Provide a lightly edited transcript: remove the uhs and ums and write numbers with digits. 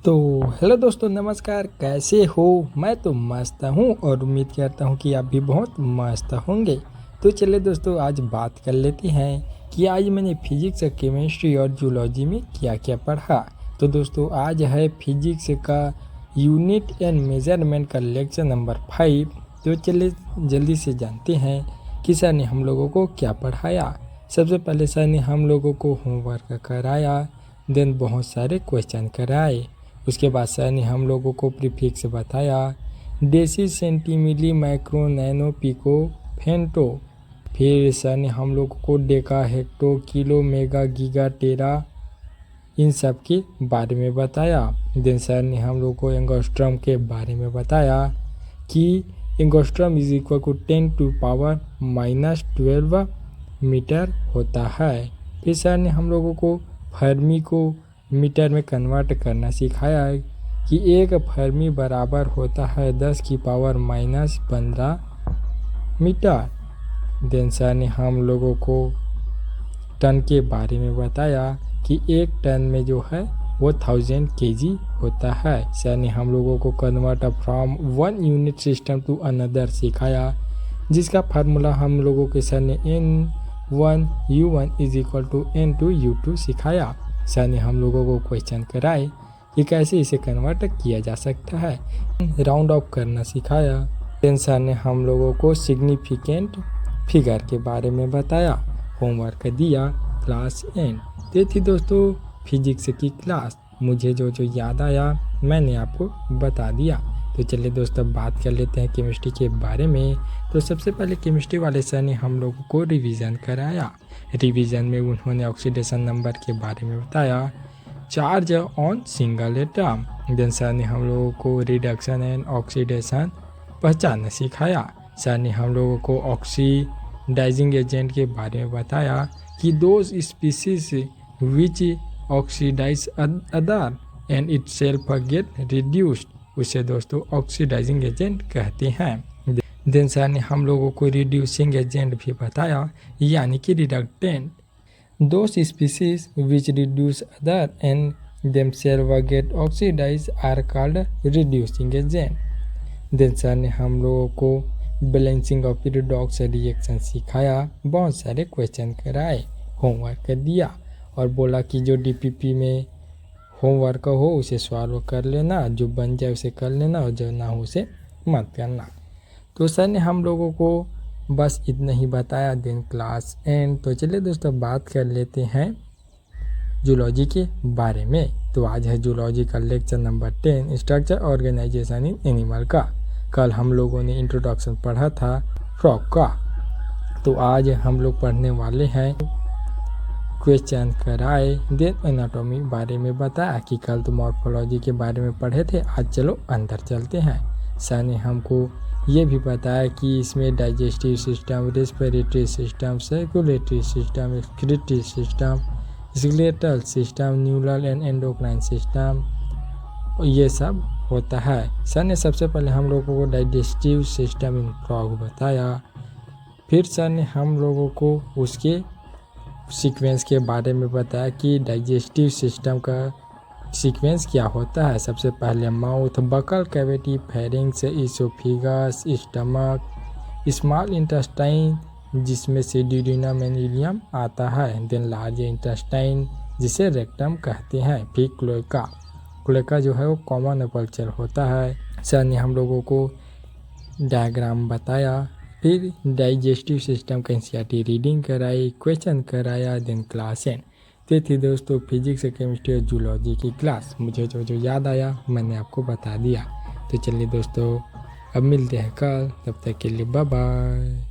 तो हेलो दोस्तों, नमस्कार। कैसे हो? मैं तो मस्त हूँ और उम्मीद करता हूँ कि आप भी बहुत मस्त होंगे। तो चलिए दोस्तों, आज बात कर लेते हैं कि आज मैंने फिजिक्स, केमिस्ट्री और जूलॉजी में क्या क्या पढ़ा। तो दोस्तों, आज है फिजिक्स का यूनिट एंड मेजरमेंट का लेक्चर नंबर 5। तो चलिए जल्दी से जानते हैं कि सर ने हम लोगों को क्या पढ़ाया। सबसे पहले सर ने हम लोगों को होमवर्क कराया, देन बहुत सारे क्वेश्चन कराए। उसके बाद सर ने हम लोगों को प्रीफिक्स बताया, deci, centi milli, micro, nano, pico, femto. फिर सर ने हम लोगों को deca, hecto, kilo, mega, giga, tera इन सब के बारे में बताया। देन सर ने हम लोगों को एंगस्ट्रम के बारे में बताया कि angstrom is equal to 10⁻⁻12 metre होता है। फिर सर ने हम लोगों को फर्मी को मीटर में कन्वर्ट करना सिखाया है कि एक फर्मी बराबर होता है 10⁻⁻15 मीटर। देन सर ने हम लोगों को टन के बारे में बताया कि एक टन में जो है वो 1000 kg होता है। सर ने हम लोगों को convert from one unit system to another सिखाया, जिसका फार्मूला हम लोगों के सर ने N1U1 is equal to N2U2 सिखाया। सर ने हम लोगों को क्वेश्चन कराए कि कैसे इसे कन्वर्ट किया जा सकता है, राउंड ऑफ करना सिखाया। देन सर ने हम लोगों को सिग्निफिकेंट फिगर के बारे में बताया, होमवर्क दिया क्लास एंड। ये थी दोस्तों फिजिक्स की क्लास। मुझे जो याद आया मैंने आपको बता दिया। तो चलिए दोस्तों, बात कर लेते हैं केमिस्ट्री के बारे में। तो सबसे पहले केमिस्ट्री वाले सर ने हम लोगों को रिवीजन कराया। रिवीजन में उन्होंने ऑक्सीडेशन नंबर के बारे में बताया, charge on single atom. Then sir ने हम लोगों को रिडक्शन एंड ऑक्सीडेशन पहचानना सिखाया। सर ने हम लोगों को ऑक्सीडाइजिंग एजेंट के बारे में बताया कि those species which oxidise other and itself get reduced, उसे दोस्तों ऑक्सीडाइजिंग एजेंट कहते हैं। देन सर ने हम लोगों को रिड्यूसिंग एजेंट भी बताया, यानी कि reductant. Those species which reduce other and themselves get oxidise are called reducing agent. Then sir ने हम लोगों को बैलेंसिंग ऑफ रिडॉक्स रिएक्शन सिखाया, बहुत सारे क्वेश्चन कराए, होमवर्क दिया और बोला कि जो डीपीपी में होमवर्क हो उसे सॉल्व कर लेना, जो बन जाए उसे कर लेना और जो ना हो उसे मत करना। तो सर ने हम लोगों को बस इतना ही बताया। दिन क्लास एंड। तो चलिए दोस्तों, बात कर लेते हैं जूलॉजी के बारे में। तो आज है जूलॉजी का lecture number 10, structure organisation in animal का। कल हम लोगों ने इंट्रोडक्शन पढ़ा था फ्रॉग का। तो आज हम लोग पढ़ने वाले हैं, क्वेश्चन कराए, देन एनाटॉमी बारे में बताया कि कल तो मॉर्फोलॉजी के बारे में पढ़े थे। आज चलो अंदर चलते हैं। सर ने हमको ये भी बताया कि इसमें digestive system, respiratory system, circulatory system, excretory system, skeletal system, neural and endocrine system, ये सब होता है। सर ने सबसे पहले हम लोगों को डाइजेस्टिव सिस्टम इन फ्रॉग बताया। फिर सर ने हम लोगों को उसके सीक्वेंस के बारे में बताया कि डाइजेस्टिव सिस्टम का सीक्वेंस क्या होता है। सबसे पहले mouth, buccal cavity, pharynx, oesophagus, stomach, small intestine जिसमें से ड्यूडेनम एंड इलियम आता है, देन लार्ज इंटेस्टाइन जिसे रेक्टम कहते हैं, फिर क्लोएका। क्लोएका जो है वो कॉमन अपर्चर होता है। सर ने हम लोगों को डायग्राम बताया, फिर डाइजेस्टिव सिस्टम का एनसीईआरटी रीडिंग कराई, क्वेश्चन कराया, देन क्लास एंड। तो थी दोस्तों फिजिक्स, केमिस्ट्री और जूलॉजी की क्लास। मुझे जो याद आया मैंने आपको बता दिया। तो चलिए दोस्तों, अब मिलते हैं कल, तब तक के लिए बाय बाय।